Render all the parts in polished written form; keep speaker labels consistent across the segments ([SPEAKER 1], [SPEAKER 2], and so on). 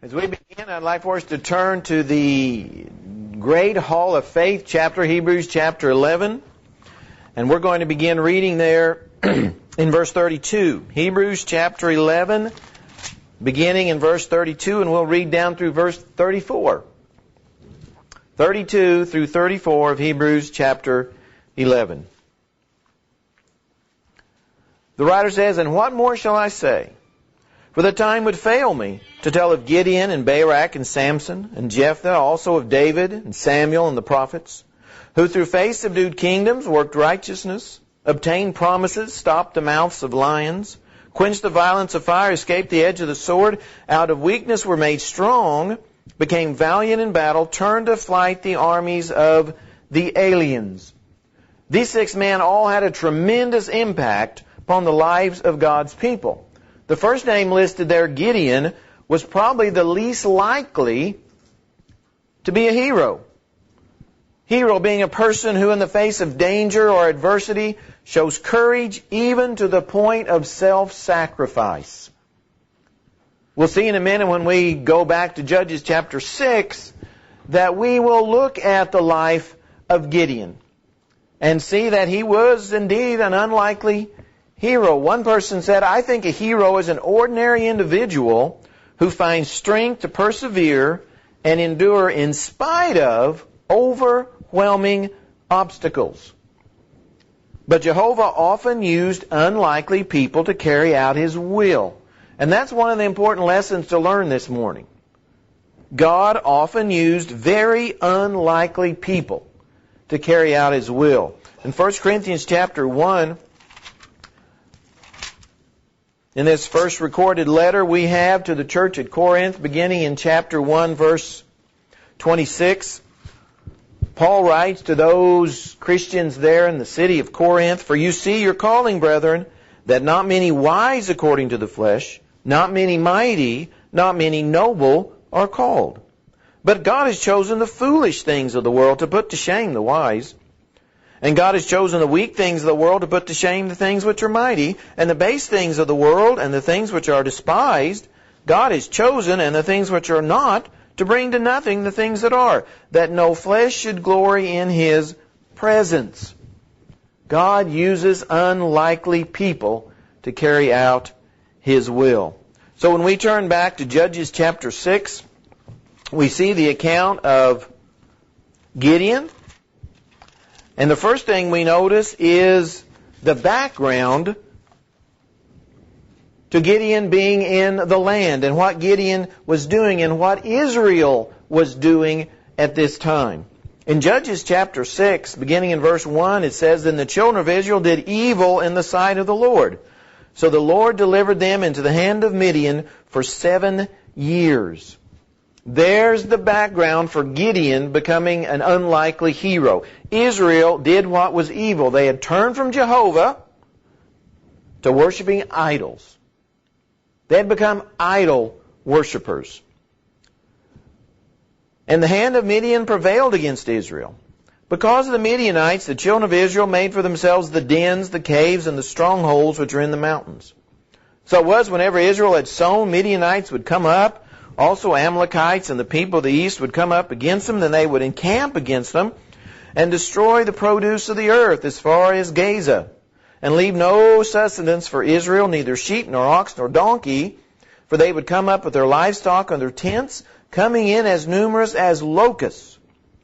[SPEAKER 1] As we begin, I'd like for us to turn to the Great Hall of Faith chapter, Hebrews chapter 11. And we're going to begin reading there in verse 32. Hebrews chapter 11, beginning in verse 32, and we'll read down through verse 34. 32 through 34 of Hebrews chapter 11. The writer says, "And what more shall I say? For the time would fail me to tell of Gideon and Barak and Samson and Jephthah, also of David and Samuel and the prophets, who through faith subdued kingdoms, worked righteousness, obtained promises, stopped the mouths of lions, quenched the violence of fire, escaped the edge of the sword, out of weakness were made strong, became valiant in battle, turned to flight the armies of the aliens." These 6 men all had a tremendous impact upon the lives of God's people. The first name listed there, Gideon, was probably the least likely to be a hero. Hero being a person who in the face of danger or adversity shows courage even to the point of self-sacrifice. We'll see in a minute when we go back to Judges chapter 6 that we will look at the life of Gideon and see that he was indeed an unlikely hero. One person said, "I think a hero is an ordinary individual who finds strength to persevere and endure in spite of overwhelming obstacles." But Jehovah often used unlikely people to carry out His will. And that's one of the important lessons to learn this morning. God often used very unlikely people to carry out His will. In 1 Corinthians chapter 1, in this first recorded letter we have to the church at Corinth, beginning in chapter 1, verse 26, Paul writes to those Christians there in the city of Corinth, "For you see your calling, brethren, that not many wise according to the flesh, not many mighty, not many noble are called. But God has chosen the foolish things of the world to put to shame the wise. And God has chosen the weak things of the world to put to shame the things which are mighty, and the base things of the world and the things which are despised, God has chosen, and the things which are not, to bring to nothing the things that are, that no flesh should glory in His presence." God uses unlikely people to carry out His will. So when we turn back to Judges chapter 6, we see the account of Gideon. And the first thing we notice is the background to Gideon being in the land and what Gideon was doing and what Israel was doing at this time. In Judges chapter 6, beginning in verse 1, it says, "Then the children of Israel did evil in the sight of the Lord. So the Lord delivered them into the hand of Midian for 7 years." There's the background for Gideon becoming an unlikely hero. Israel did what was evil. They had turned from Jehovah to worshiping idols. They had become idol worshipers. And the hand of Midian prevailed against Israel. Because of the Midianites, the children of Israel made for themselves the dens, the caves, and the strongholds which are in the mountains. So it was whenever Israel had sown, Midianites would come up. Also Amalekites and the people of the east would come up against them. Then they would encamp against them and destroy the produce of the earth as far as Gaza, and leave no sustenance for Israel, neither sheep nor ox nor donkey. For they would come up with their livestock on their tents, coming in as numerous as locusts.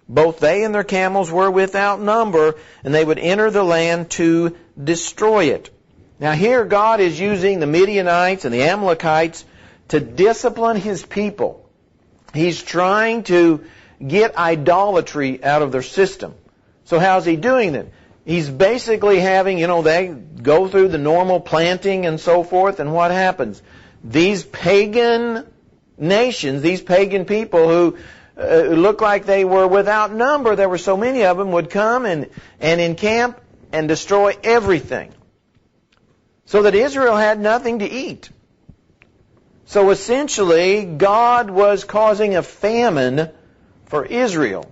[SPEAKER 1] Both they and their camels were without number, and they would enter the land to destroy it. Now here God is using the Midianites and the Amalekites to discipline His people. He's trying to get idolatry out of their system. So how's He doing that? He's basically having, they go through the normal planting and so forth, and what happens? These pagan nations, these pagan people who looked like they were without number, there were so many of them, would come and encamp and destroy everything. So that Israel had nothing to eat. So essentially, God was causing a famine for Israel.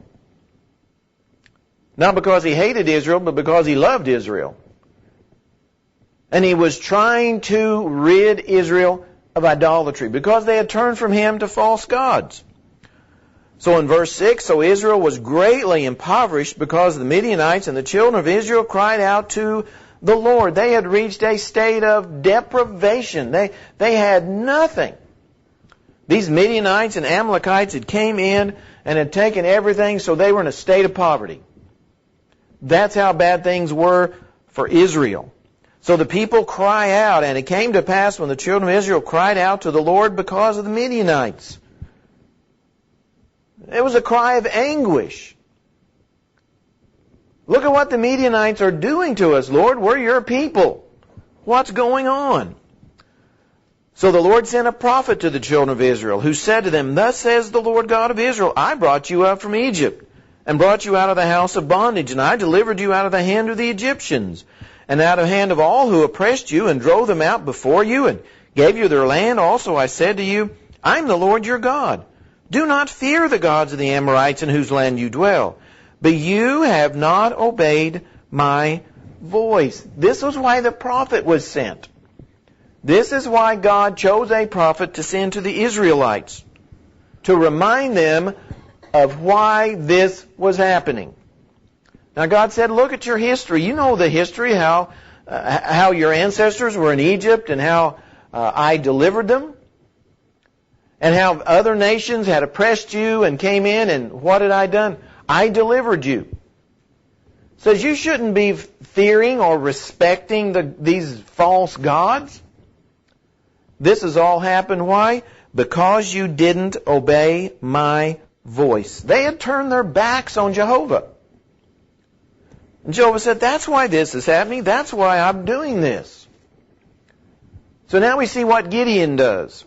[SPEAKER 1] Not because He hated Israel, but because He loved Israel. And He was trying to rid Israel of idolatry, because they had turned from Him to false gods. So in verse 6, so Israel was greatly impoverished because the Midianites, and the children of Israel cried out to the Lord. They had reached a state of deprivation. They had nothing. These Midianites and Amalekites had came in and had taken everything, so they were in a state of poverty. That's how bad things were for Israel. So the people cry out, and it came to pass when the children of Israel cried out to the Lord because of the Midianites. It was a cry of anguish. Look at what the Midianites are doing to us, Lord. We're your people. What's going on? So the Lord sent a prophet to the children of Israel, who said to them, Thus says the Lord God of Israel, I brought you up from Egypt, and brought you out of the house of bondage, and I delivered you out of the hand of the Egyptians, and out of the hand of all who oppressed you, and drove them out before you, and gave you their land. Also I said to you, I am the Lord your God. Do not fear the gods of the Amorites in whose land you dwell. But you have not obeyed my voice. This was why the prophet was sent. This is why God chose a prophet to send to the Israelites, to remind them of why this was happening. Now God said, look at your history. You know the history, how your ancestors were in Egypt, and how I delivered them, and how other nations had oppressed you and came in, and what had I done? I delivered you. It says you shouldn't be fearing or respecting these false gods. This has all happened. Why? Because you didn't obey my voice. They had turned their backs on Jehovah. And Jehovah said, that's why this is happening. That's why I'm doing this. So now we see what Gideon does.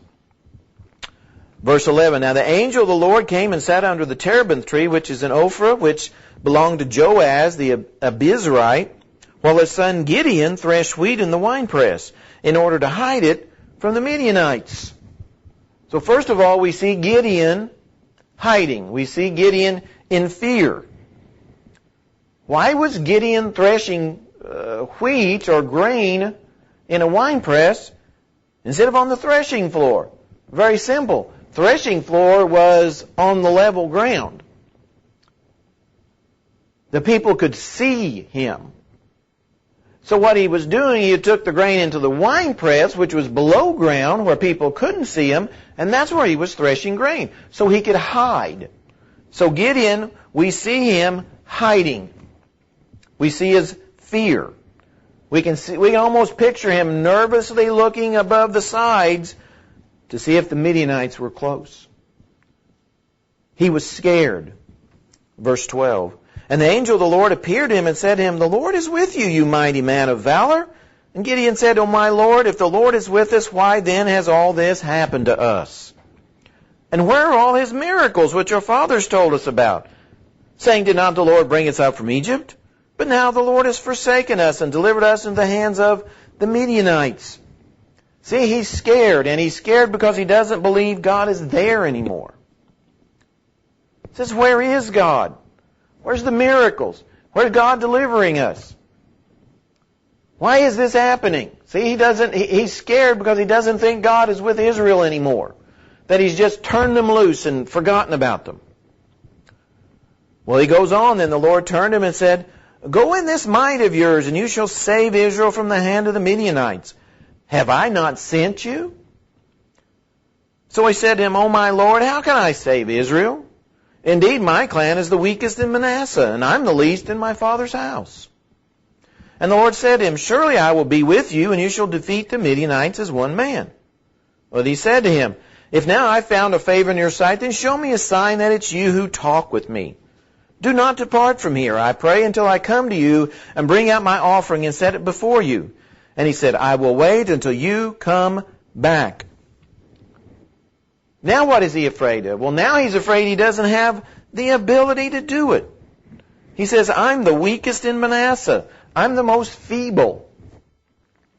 [SPEAKER 1] Verse 11, Now the angel of the Lord came and sat under the terebinth tree, which is in Ophrah, which belonged to Joaz the Abizrite, while his son Gideon threshed wheat in the winepress, in order to hide it from the Midianites. So first of all, we see Gideon hiding. We see Gideon in fear. Why was Gideon threshing wheat or grain in a winepress instead of on the threshing floor? Very simple. Threshing floor was on the level ground. The people could see him. So what he was doing, he took the grain into the winepress, which was below ground, where people couldn't see him, and that's where he was threshing grain, so he could hide. So Gideon, we see him hiding. We see his fear. We can almost picture him nervously looking above the sides to see if the Midianites were close. He was scared. Verse 12. And the angel of the Lord appeared to him and said to him, The Lord is with you, you mighty man of valor. And Gideon said, O my Lord, if the Lord is with us, why then has all this happened to us? And where are all his miracles which our fathers told us about? Saying, Did not the Lord bring us up from Egypt? But now the Lord has forsaken us and delivered us into the hands of the Midianites. See, he's scared, and he's scared because he doesn't believe God is there anymore. He says, where is God? Where's the miracles? Where's God delivering us? Why is this happening? See, he's scared because he doesn't think God is with Israel anymore. That he's just turned them loose and forgotten about them. Well, he goes on, then the Lord turned him and said, Go in this might of yours, and you shall save Israel from the hand of the Midianites. Have I not sent you? So he said to him, O my Lord, how can I save Israel? Indeed, my clan is the weakest in Manasseh, and I'm the least in my father's house. And the Lord said to him, Surely I will be with you, and you shall defeat the Midianites as one man. But he said to him, If now I found a favor in your sight, then show me a sign that it's you who talk with me. Do not depart from here, I pray, until I come to you and bring out my offering and set it before you. And he said, I will wait until you come back. Now what is he afraid of? Well, now he's afraid he doesn't have the ability to do it. He says, I'm the weakest in Manasseh. I'm the most feeble.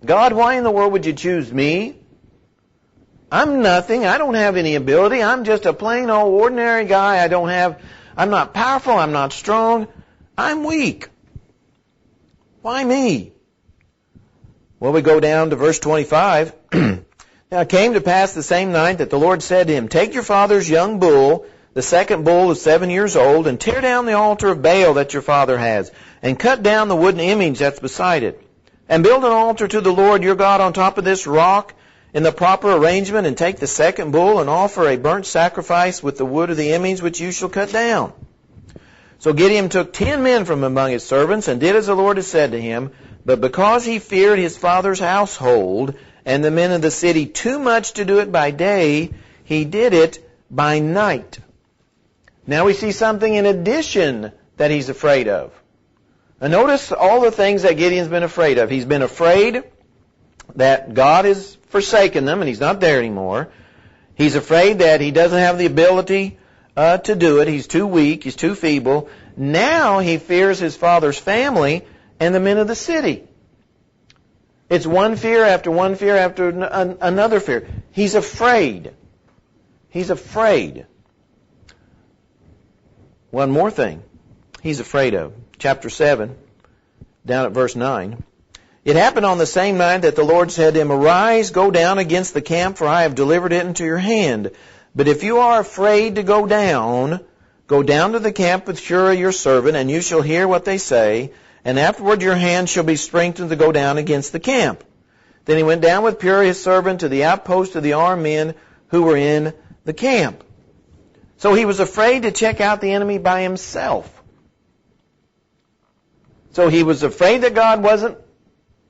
[SPEAKER 1] God, why in the world would you choose me? I'm nothing. I don't have any ability. I'm just a plain old ordinary guy. I'm not powerful. I'm not strong. I'm weak. Why me? Well, we go down to verse 25. Now it came to pass the same night that the Lord said to him, Take your father's young bull, the second bull is 7 years old, and tear down the altar of Baal that your father has, and cut down the wooden image that's beside it, and build an altar to the Lord your God on top of this rock in the proper arrangement, and take the second bull and offer a burnt sacrifice with the wood of the image which you shall cut down. So Gideon took 10 men from among his servants, and did as the Lord had said to him, but because he feared his father's household and the men of the city too much to do it by day, he did it by night. Now we see something in addition that he's afraid of. And notice all the things that Gideon's been afraid of. He's been afraid that God has forsaken them and he's not there anymore. He's afraid that he doesn't have the ability to do it. He's too weak. He's too feeble. Now he fears his father's family and the men of the city. It's one fear after another fear. He's afraid. He's afraid. One more thing he's afraid of. Chapter 7, down at verse 9. It happened on the same night that the Lord said to him, Arise, go down against the camp, for I have delivered it into your hand. But if you are afraid to go down to the camp with Shurah your servant, and you shall hear what they say, and afterward your hand shall be strengthened to go down against the camp. Then he went down with Purah his servant to the outpost of the armed men who were in the camp. So he was afraid to check out the enemy by himself. So he was afraid that God wasn't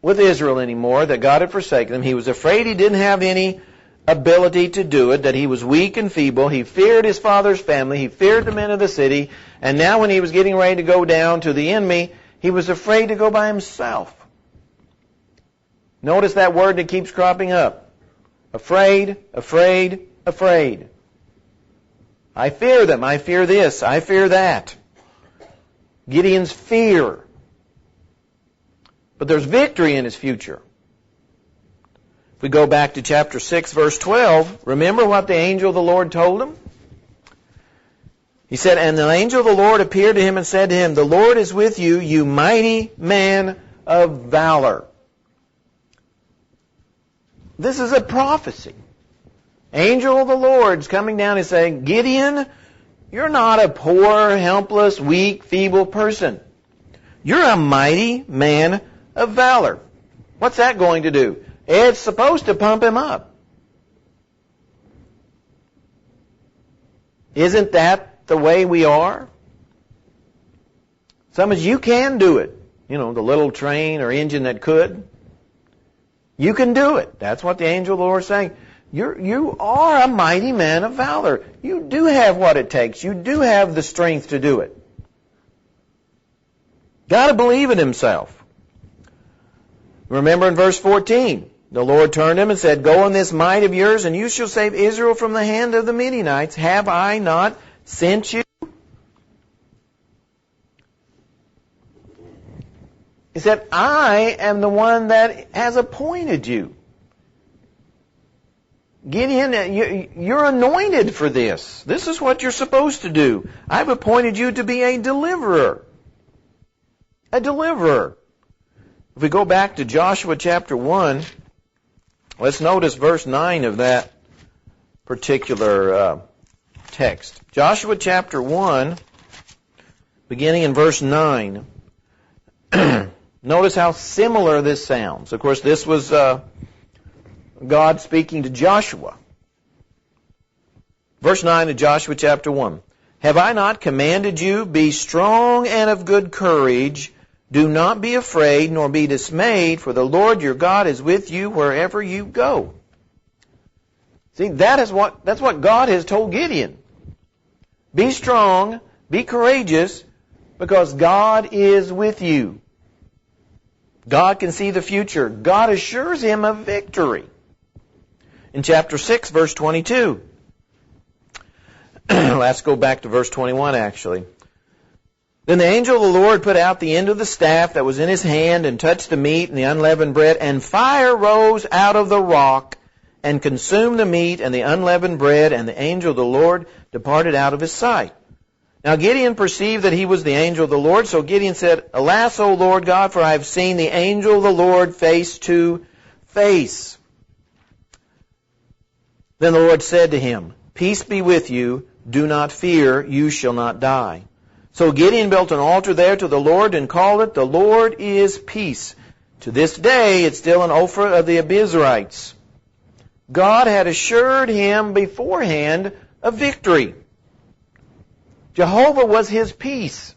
[SPEAKER 1] with Israel anymore, that God had forsaken him. He was afraid he didn't have any ability to do it, that he was weak and feeble. He feared his father's family. He feared the men of the city. And now when he was getting ready to go down to the enemy, he was afraid to go by himself. Notice that word that keeps cropping up. Afraid, afraid, afraid. I fear them. I fear this. I fear that. Gideon's fear. But there's victory in his future. If we go back to chapter 6, verse 12, remember what the angel of the Lord told him? He said, And the angel of the Lord appeared to him and said to him, The Lord is with you, you mighty man of valor. This is a prophecy. Angel of the Lord's coming down and saying, Gideon, you're not a poor, helpless, weak, feeble person. You're a mighty man of valor. What's that going to do? It's supposed to pump him up. Isn't that the way we are? Some of you can do it. You know, the little train or engine that could. You can do it. That's what the angel of the Lord is saying. You are a mighty man of valor. You do have what it takes. You do have the strength to do it. Got to believe in himself. Remember in verse 14, the Lord turned him and said, Go in this might of yours, and you shall save Israel from the hand of the Midianites. Have I not sent you? He said, I am the one that has appointed you. Gideon, you're anointed for this. This is what you're supposed to do. I've appointed you to be a deliverer. A deliverer. If we go back to Joshua chapter 1, let's notice verse 9 of that particular text. Joshua chapter 1, beginning in verse 9. Notice how similar this sounds. Of course, this was God speaking to Joshua. Verse 9 of Joshua chapter 1. Have I not commanded you, be strong and of good courage, do not be afraid nor be dismayed, for the Lord your God is with you wherever you go. See, that's what God has told Gideon. Be strong, be courageous, because God is with you. God can see the future. God assures him of victory. In chapter 6, verse 22. Let's go back to verse 21, actually. Then the angel of the Lord put out the end of the staff that was in his hand and touched the meat and the unleavened bread, and fire rose out of the rock and consumed the meat and the unleavened bread, and the angel of the Lord departed out of his sight. Now Gideon perceived that he was the angel of the Lord, so Gideon said, Alas, O Lord God, for I have seen the angel of the Lord face to face. Then the Lord said to him, Peace be with you. Do not fear. You shall not die. So Gideon built an altar there to the Lord and called it, The Lord is Peace. To this day, it's still an Ophrah of the Abiezrites. God had assured him beforehand of victory. Jehovah was his peace.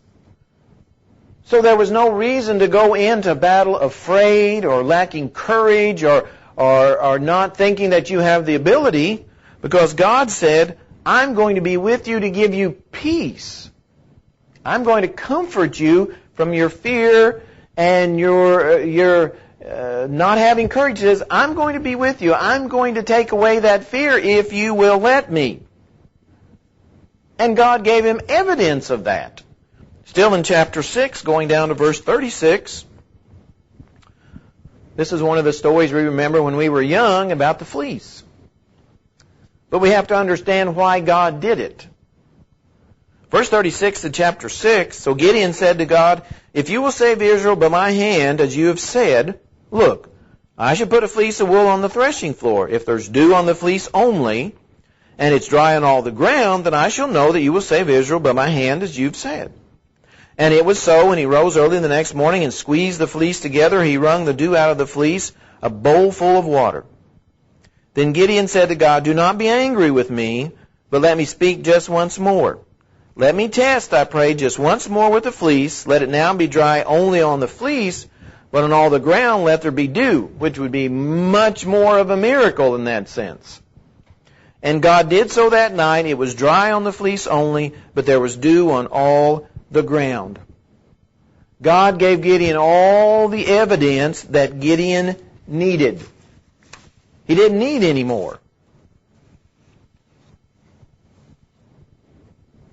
[SPEAKER 1] So there was no reason to go into battle afraid or lacking courage or not thinking that you have the ability, because God said, I'm going to be with you to give you peace. I'm going to comfort you from your fear and your not having courage. He says, I'm going to be with you. I'm going to take away that fear if you will let me. And God gave him evidence of that. Still in chapter 6, going down to verse 36, this is one of the stories we remember when we were young about the fleece. But we have to understand why God did it. Verse 36 of chapter 6, So Gideon said to God, If you will save Israel by my hand, as you have said, look, I should put a fleece of wool on the threshing floor. If there's dew on the fleece only, and it's dry on all the ground, then I shall know that you will save Israel by my hand, as you've said. And it was so, when he rose early the next morning and squeezed the fleece together, he wrung the dew out of the fleece, a bowl full of water. Then Gideon said to God, Do not be angry with me, but let me speak just once more. Let me test, I pray, just once more with the fleece. Let it now be dry only on the fleece, but on all the ground let there be dew, which would be much more of a miracle in that sense. And God did so that night. It was dry on the fleece only, but there was dew on all the ground. God gave Gideon all the evidence that Gideon needed. He didn't need any more.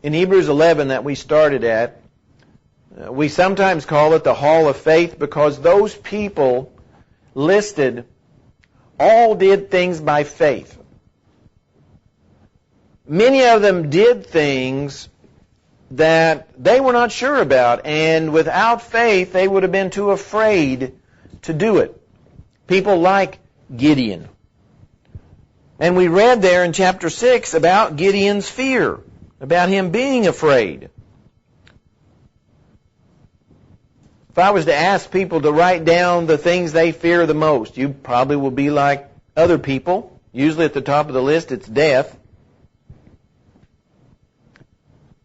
[SPEAKER 1] In Hebrews 11 that we started at, we sometimes call it the Hall of Faith because those people listed all did things by faith. Many of them did things that they were not sure about, and without faith they would have been too afraid to do it. People like Gideon. And we read there in chapter 6 about Gideon's fear, about him being afraid. If I was to ask people to write down the things they fear the most, you probably will be like other people. Usually at the top of the list it's death.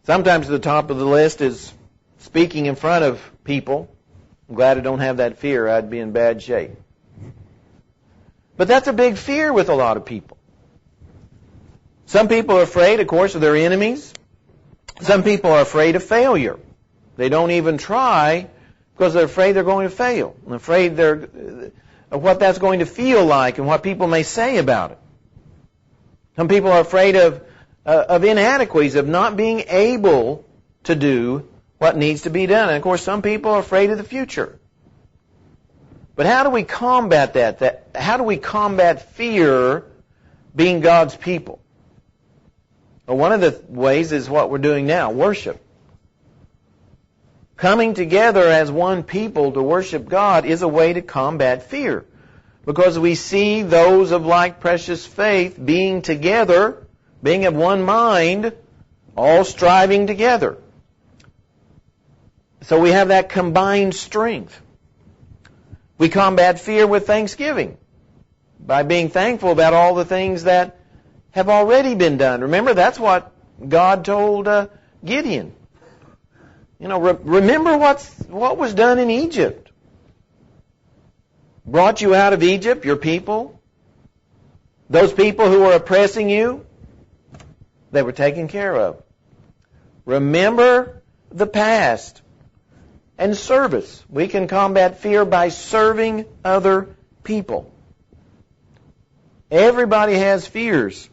[SPEAKER 1] Sometimes at the top of the list is speaking in front of people. I'm glad I don't have that fear. I'd be in bad shape. But that's a big fear with a lot of people. Some people are afraid, of course, of their enemies. Some people are afraid of failure. They don't even try because they're afraid they're going to fail. And afraid of what that's going to feel like and what people may say about it. Some people are afraid of inadequacies, of not being able to do what needs to be done. And of course, some people are afraid of the future. But how do we combat that? How do we combat fear being God's people? Well, one of the ways is what we're doing now, worship. Coming together as one people to worship God is a way to combat fear. Because we see those of like precious faith being together, being of one mind, all striving together. So we have that combined strength. We combat fear with thanksgiving by being thankful about all the things that have already been done. Remember, that's what God told Gideon. You know, remember what was done in Egypt. Brought you out of Egypt, your people. Those people who were oppressing you, they were taken care of. Remember the past. And service. We can combat fear by serving other people. Everybody has fears.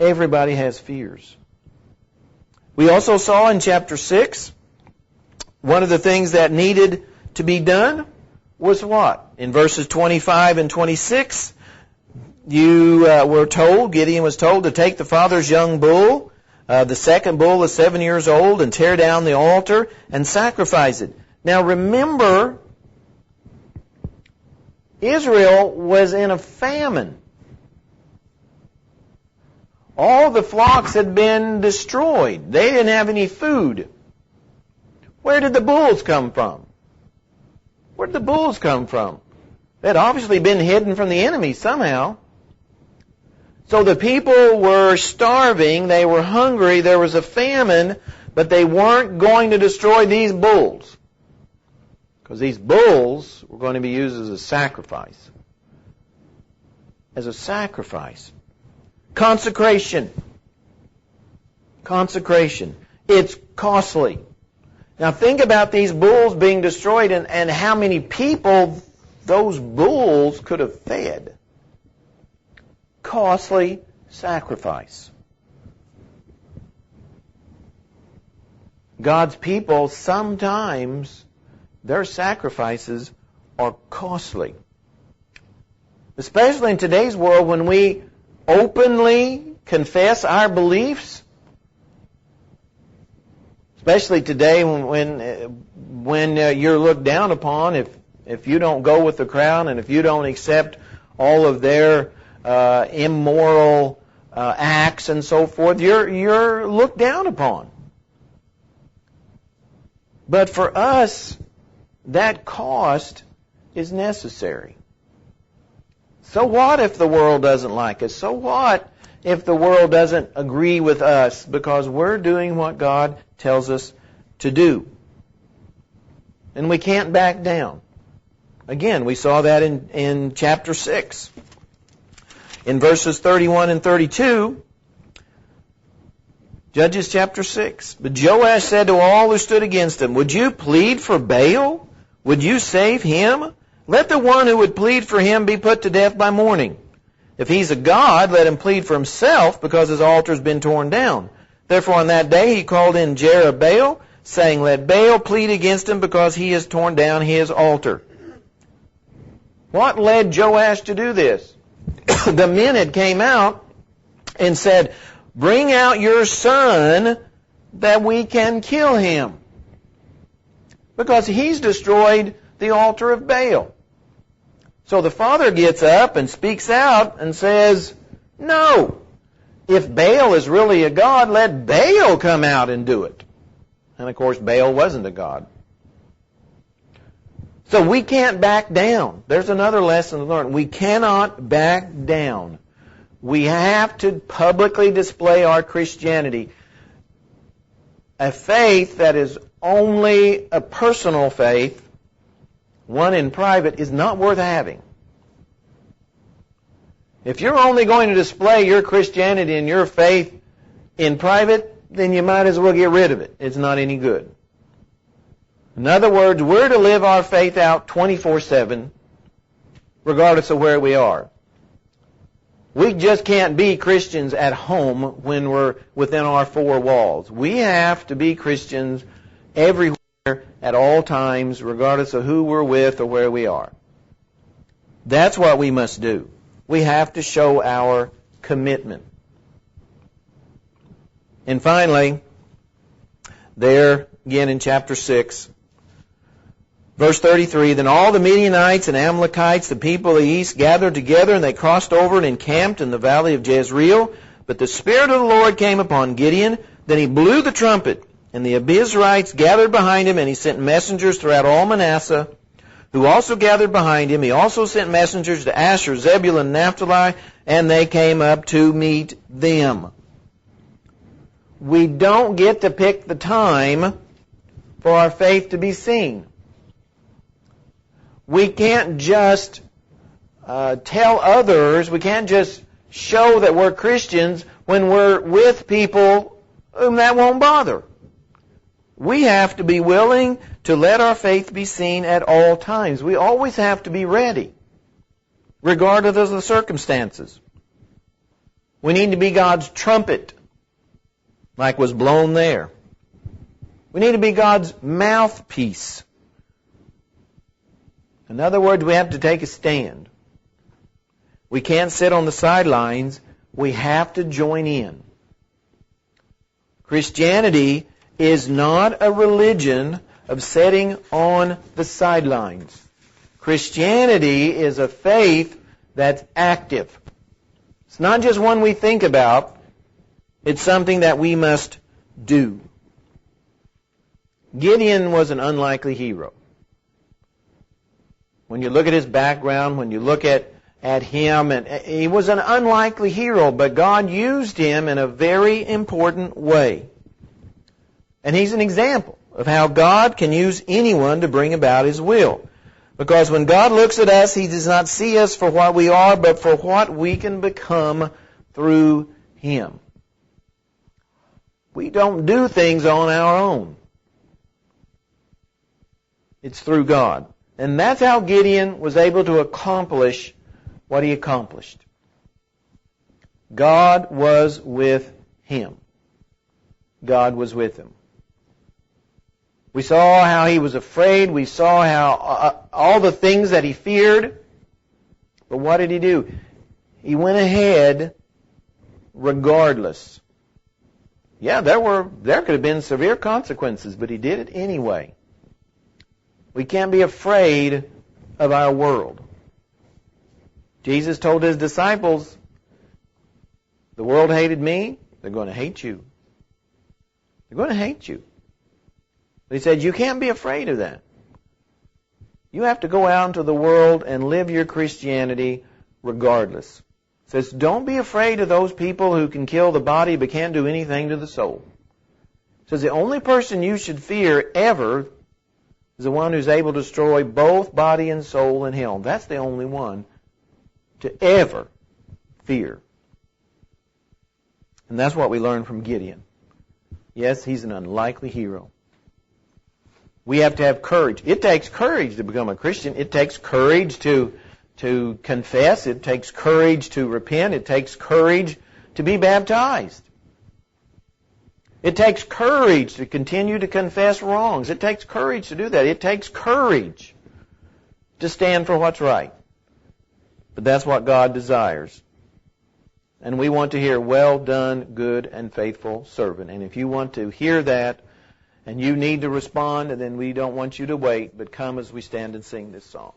[SPEAKER 1] Everybody has fears. We also saw in chapter 6, one of the things that needed to be done was what? In verses 25 and 26, Gideon was told to take the father's young bull, the second bull is 7 years old, and tear down the altar and sacrifice it. Now remember, Israel was in a famine. All the flocks had been destroyed. They didn't have any food. Where did the bulls come from? Where did the bulls come from? They had obviously been hidden from the enemy somehow. So the people were starving, they were hungry, there was a famine, but they weren't going to destroy these bulls. Because these bulls were going to be used as a sacrifice. As a sacrifice. Consecration. Consecration. It's costly. Now think about these bulls being destroyed and how many people those bulls could have fed. Costly sacrifice. God's people, sometimes their sacrifices are costly. Especially in today's world when we openly confess our beliefs. Especially today when you're looked down upon if you don't go with the crowd and if you don't accept all of their immoral acts and so forth, you're looked down upon. But for us, that cost is necessary. So what if the world doesn't like us? So what if the world doesn't agree with us because we're doing what God tells us to do? And we can't back down. Again, we saw that in chapter 6. In verses 31 and 32, Judges chapter 6. But Joash said to all who stood against him, "Would you plead for Baal? Would you save him? Let the one who would plead for him be put to death by morning. If he's a god, let him plead for himself, because his altar has been torn down." Therefore on that day he called in Jerubbaal, saying, "Let Baal plead against him, because he has torn down his altar." What led Joash to do this? The men had came out and said, "Bring out your son that we can kill him, because he's destroyed the altar of Baal." So the father gets up and speaks out and says, "No, if Baal is really a god, let Baal come out and do it." And of course Baal wasn't a god. So we can't back down. There's another lesson to learn. We cannot back down. We have to publicly display our Christianity. A faith that is only a personal faith, one in private, is not worth having. If you're only going to display your Christianity and your faith in private, then you might as well get rid of it. It's not any good. In other words, we're to live our faith out 24/7, regardless of where we are. We just can't be Christians at home when we're within our four walls. We have to be Christians everywhere at all times, regardless of who we're with or where we are. That's what we must do. We have to show our commitment. And finally, there again in chapter 6, verse 33, "Then all the Midianites and Amalekites, the people of the east, gathered together, and they crossed over and encamped in the valley of Jezreel. But the Spirit of the Lord came upon Gideon. Then he blew the trumpet, and the Abiezrites gathered behind him, and he sent messengers throughout all Manasseh, who also gathered behind him. He also sent messengers to Asher, Zebulun, and Naphtali, and they came up to meet them." We don't get to pick the time for our faith to be seen. We can't just tell others, we can't just show that we're Christians when we're with people whom that won't bother. We have to be willing to let our faith be seen at all times. We always have to be ready, regardless of the circumstances. We need to be God's trumpet, like was blown there. We need to be God's mouthpiece. In other words, we have to take a stand. We can't sit on the sidelines. We have to join in. Christianity is not a religion of sitting on the sidelines. Christianity is a faith that's active. It's not just one we think about. It's something that we must do. Gideon was an unlikely hero. When you look at his background, when you look at him, and he was an unlikely hero, but God used him in a very important way. And he's an example of how God can use anyone to bring about His will. Because when God looks at us, He does not see us for what we are, but for what we can become through Him. We don't do things on our own. It's through God. And that's how Gideon was able to accomplish what he accomplished. God was with him. God was with him. We saw how he was afraid. We saw how all the things that he feared. But what did he do? He went ahead regardless. Yeah, there could have been severe consequences, but he did it anyway. We can't be afraid of our world. Jesus told his disciples, the world hated me, they're going to hate you. They're going to hate you. But he said, you can't be afraid of that. You have to go out into the world and live your Christianity regardless. He says, don't be afraid of those people who can kill the body but can't do anything to the soul. He says, the only person you should fear ever is the one who's able to destroy both body and soul in hell. That's the only one to ever fear. And that's what we learn from Gideon. Yes, he's an unlikely hero. We have to have courage. It takes courage to become a Christian. It takes courage to confess. It takes courage to repent. It takes courage to be baptized. It takes courage to continue to confess wrongs. It takes courage to do that. It takes courage to stand for what's right. But that's what God desires. And we want to hear, well done, good and faithful servant. And if you want to hear that and you need to respond, then we don't want you to wait, but come as we stand and sing this song.